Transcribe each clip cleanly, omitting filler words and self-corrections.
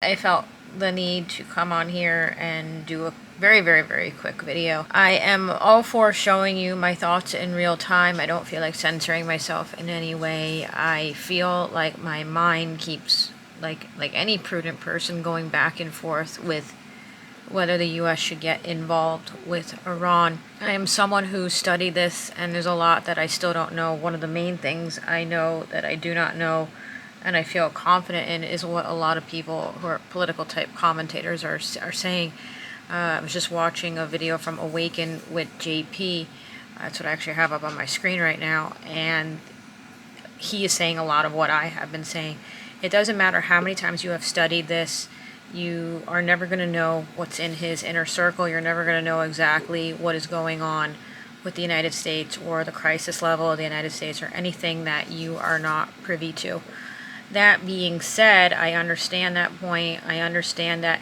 I felt the need to come on here and do a very, very, very quick video. I am all for showing you my thoughts in real time. I don't feel like censoring myself in any way. I feel like my mind keeps, like any prudent person, going back and forth with whether the U.S. should get involved with Iran. I am someone who studied this, and there's a lot that I still don't know. One of the main things I know that I do not know and I feel confident in is what a lot of people who are political type commentators are saying. I was just watching a video from Awaken with JP. That's what I actually have up on my screen right now, and he is saying a lot of what I have been saying. It doesn't matter how many times you have studied this, you are never going to know what's in his inner circle. You're never going to know exactly what is going on with the United States or the crisis level of the United States or anything that you are not privy to. That being said, I understand that point. I understand that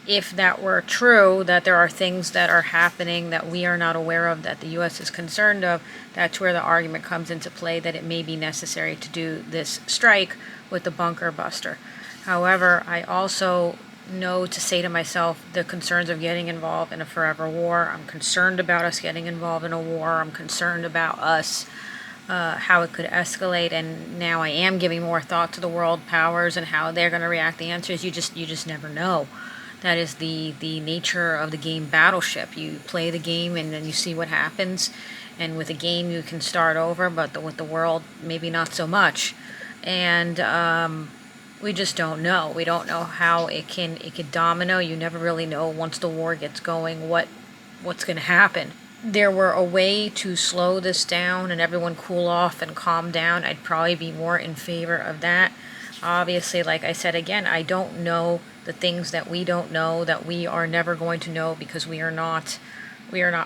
if that were true, that there are things that are happening that we are not aware of, that the U.S. is concerned of, that's where the argument comes into play that it may be necessary to do this strike with the bunker buster. However, I also know to say to myself the concerns of getting involved in a forever war. I'm concerned about us getting involved in a war. I'm concerned about us, how it could escalate, and now I am giving more thought to the world powers and how they're going to react. The answer is you just never know. That is the nature of the game Battleship. You play the game and then you see what happens, and with a game you can start over, but with the world maybe not so much. And we just don't know. We don't know how it can domino. You never really know once the war gets going what's going to happen. There were a way to slow this down and everyone cool off and calm down. I'd probably be more in favor of that. Obviously, like I said again, I don't know the things that we don't know, that we are never going to know because we are not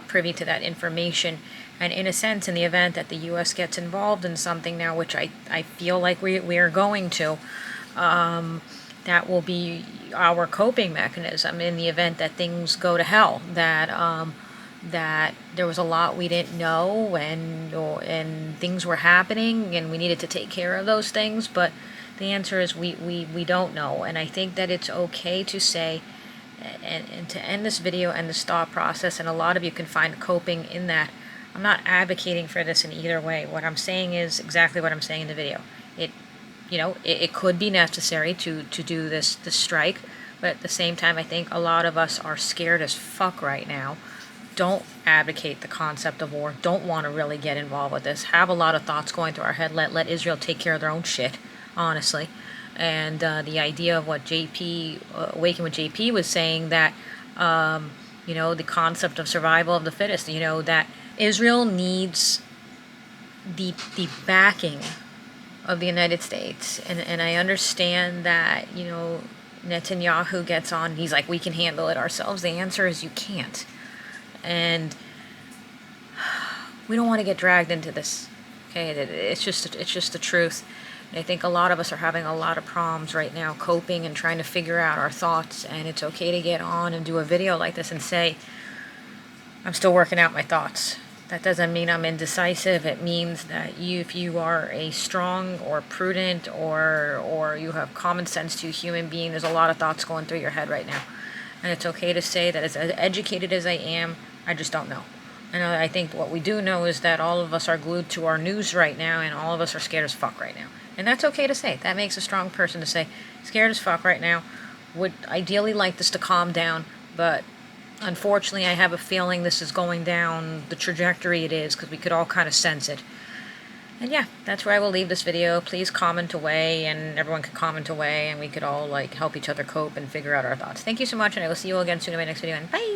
privy to that information. And in a sense, in the event that the U.S. gets involved in something now, which I feel like we are going to, that will be our coping mechanism in the event that things go to hell, that there was a lot we didn't know and things were happening and we needed to take care of those things, but the answer is we don't know. And I think that it's okay to say, and to end this video and this thought process, and a lot of you can find coping in that. I'm not advocating for this in either way. What I'm saying is exactly what I'm saying in the video. It could be necessary to do this strike, but at the same time, I think a lot of us are scared as fuck right now. Don't advocate the concept of war. Don't want to really get involved with this. Have a lot of thoughts going through our head. Let Israel take care of their own shit, honestly. And the idea of what Awaken with JP was saying, that the concept of survival of the fittest. That Israel needs the backing of the United States, and I understand that Netanyahu gets on. He's like, we can handle it ourselves. The answer is you can't. And we don't want to get dragged into this. Okay, it's just the truth. And I think a lot of us are having a lot of problems right now coping and trying to figure out our thoughts, and it's okay to get on and do a video like this and say, I'm still working out my thoughts. That doesn't mean I'm indecisive. It means that if you are a strong or prudent or you have common sense to a human being, there's a lot of thoughts going through your head right now. And it's okay to say that as educated as I am, I just don't know. And I think what we do know is that all of us are glued to our news right now, and all of us are scared as fuck right now. And that's okay to say. That makes a strong person to say, scared as fuck right now. Would ideally like this to calm down, but unfortunately I have a feeling this is going down the trajectory it is, because we could all kind of sense it. And yeah, that's where I will leave this video. Please comment away, and everyone can comment away, and we could all help each other cope and figure out our thoughts. Thank you so much, and I will see you all again soon in my next video, and bye!